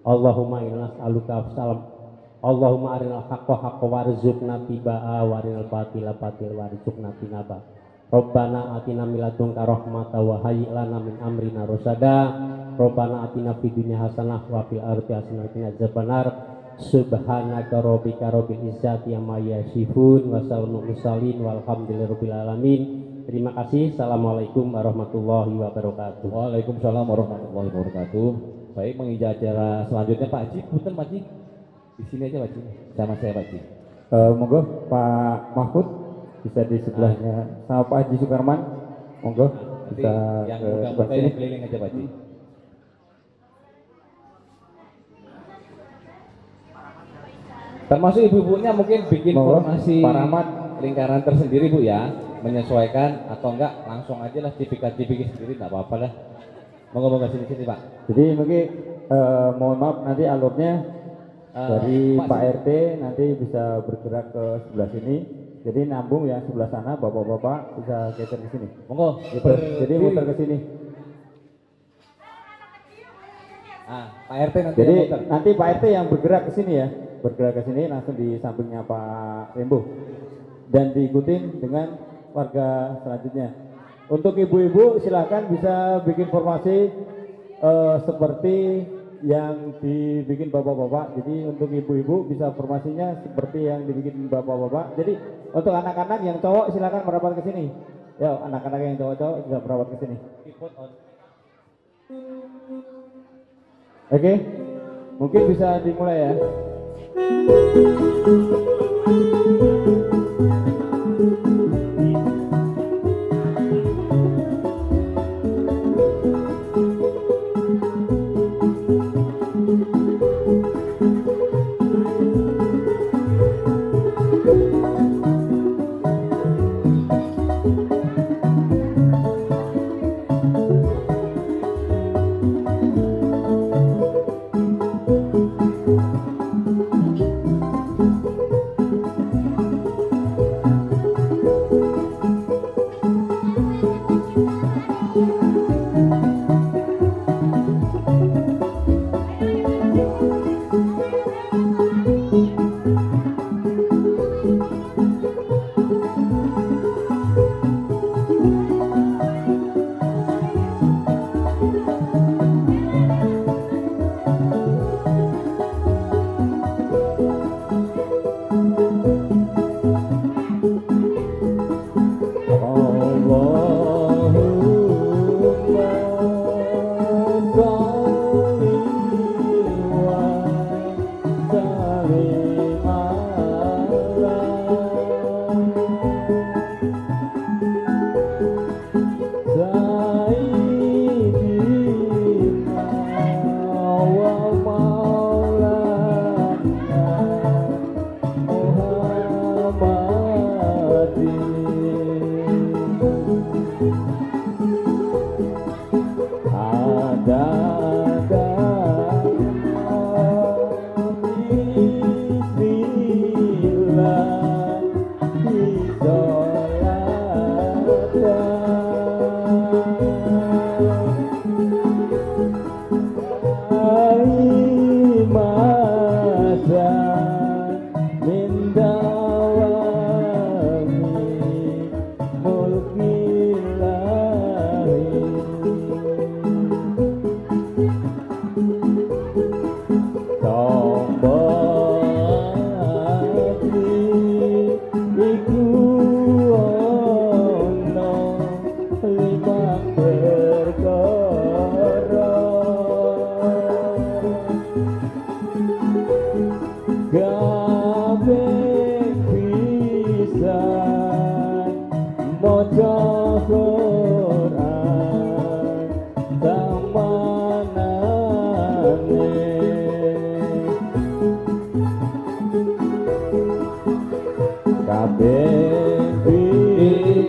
Allahumma inna nas'aluka salam. Allahumma arinal haqqa haqqa warzuqna tibaa wa arinal batila batil warzuqna tinaba. Rabbana atina min ladunka rahmatan wa hayyi lana min amrina rusada. Rabbana atina fid dunya hasanah wa fil akhirati hasanah wa qina adzabannar. Subhanaka rabbika rabbil izzati amma yasifun wa salamun mursalin walhamdulillahirabbil alamin. Terima kasih. Assalamualaikum warahmatullahi wabarakatuh. Waalaikumsalam warahmatullahi wabarakatuh. Baik, menginjak acara selanjutnya Pak Haji, punten Pak Haji. Di sini aja Pak Haji, sama saya Pak Haji. Monggo Pak Mahfud bisa di sebelahnya sama Pak Haji Sukarman. Monggo bisa yang ke muda-muda sebelah sini. yang keliling aja Pak Haji. Termasuk ibu-ibunya mungkin bikin Monggo, formasi Pak Rahmat. lingkaran tersendiri Bu ya, menyesuaikan atau enggak langsung aja lah dibikin sendiri, enggak apa-apa lah. Monggo sini Pak. Jadi mungkin mohon maaf nanti alurnya dari Pak RT nanti bisa bergerak ke sebelah sini. Jadi nambung ya sebelah sana, bapak-bapak bisa geser ke sini. Monggo. Jadi muter ke sini. Pak RT nanti Jadi yang muter. nanti Pak RT yang bergerak ke sini ya, bergerak ke sini langsung di sampingnya Pak Rembo dan diikutin dengan warga selanjutnya. Untuk ibu-ibu silakan bisa bikin formasi seperti yang dibikin bapak-bapak. Jadi untuk ibu-ibu bisa formasinya seperti yang dibikin bapak-bapak. Jadi untuk anak-anak yang cowok silakan merapat ke sini. Yo, anak-anak yang cowok-cowok bisa merapat ke sini. Oke, mungkin bisa dimulai ya.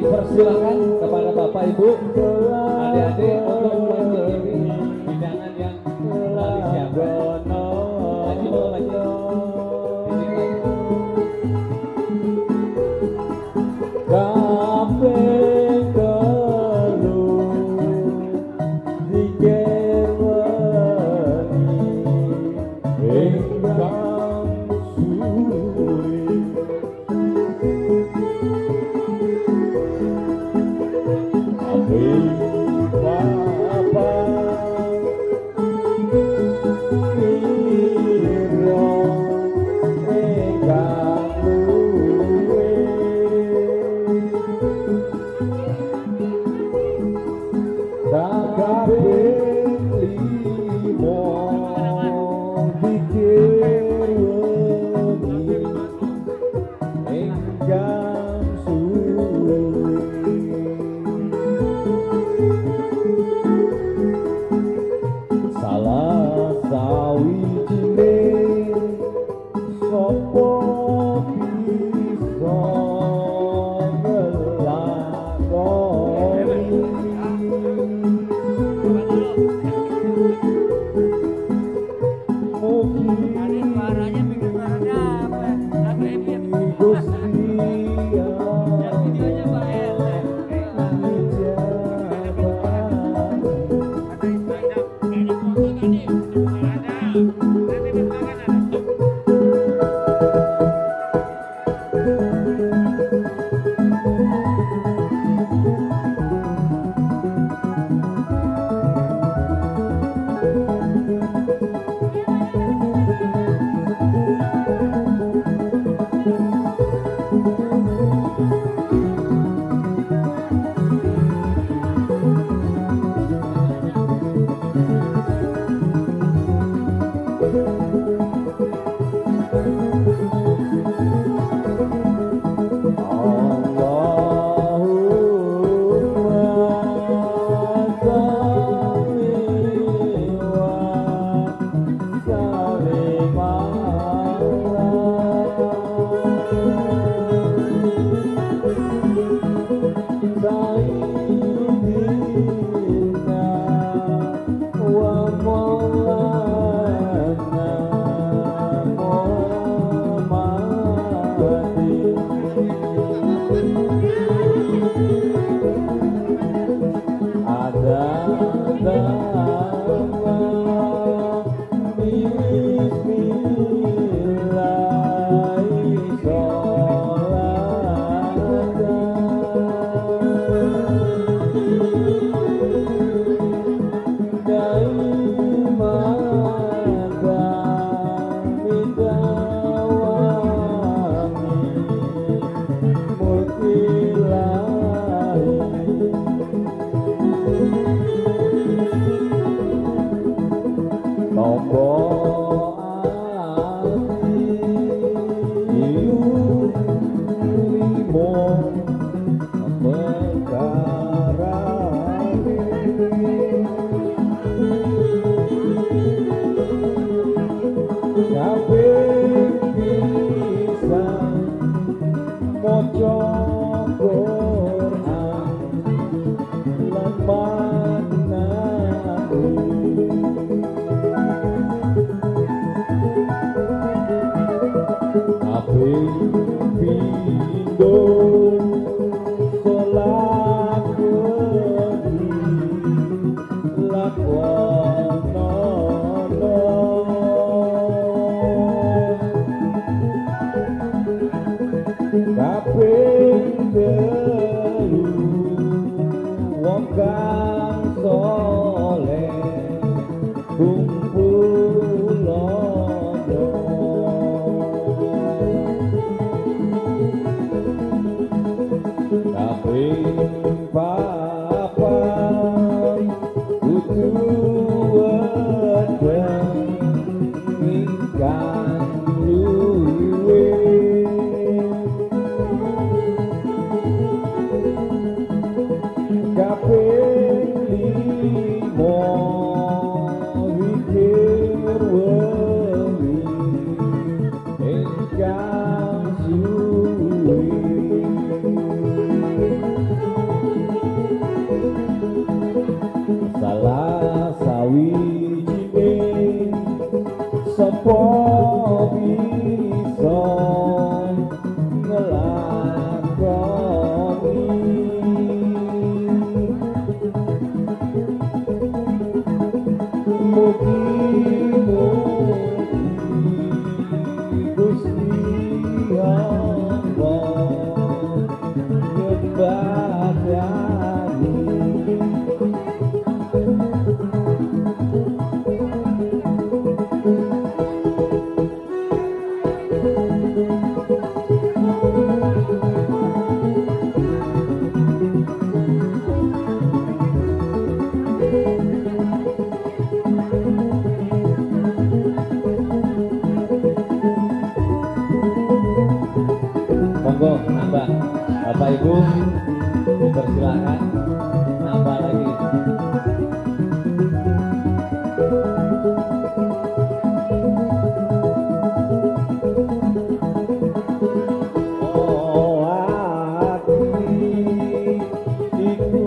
Persilakan kepada Bapak Ibu, adik-adik untuk mencicipi hidangan yang telah disiapkan. Lagi dulu lagi. pindo sholat wengi lakonono kaping telu wong kang soleh kumpulono kaping papan kudu wedang ingkang luwe kaping limo wikir wengi ingkang suwe salah sawijine sapa bisa mugi-mugi Gusti Allah nyebadani monggo nambah Bapak Ibu dipersilakan nambah lagi oh hati iku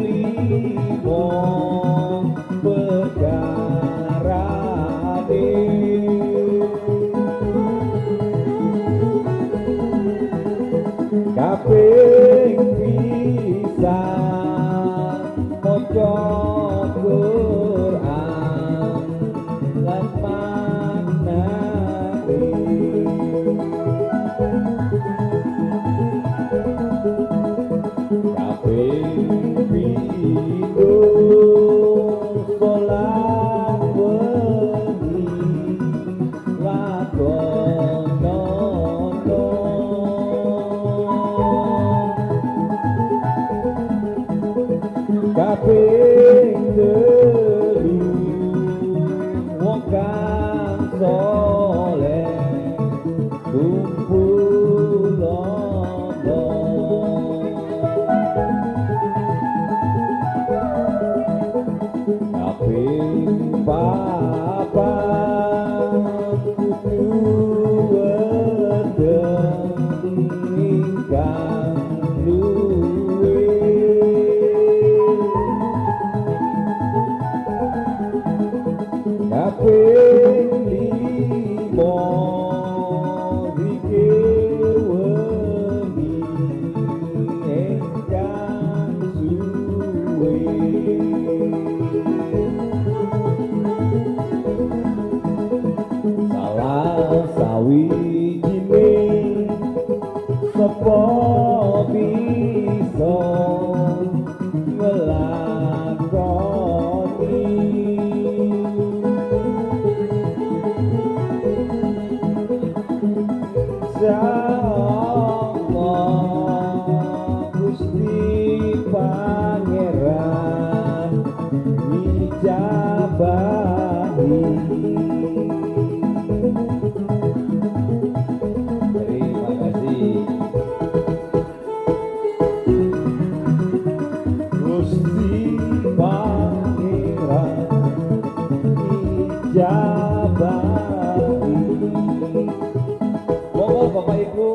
limo perkarane kaping pisan maca Quran lan maknane kaping pindho sholat wengi lakonono kaping telu wong kang soleh kumpulono kaping papan kudu wedang ingkang luwe kaping limo wikir wengi ingkang suwe salah sawijine sapa bisa Allah Gusti Pangeran mijabahi. Terima kasih Gusti Pangeran mijabahi. Bapak Ibu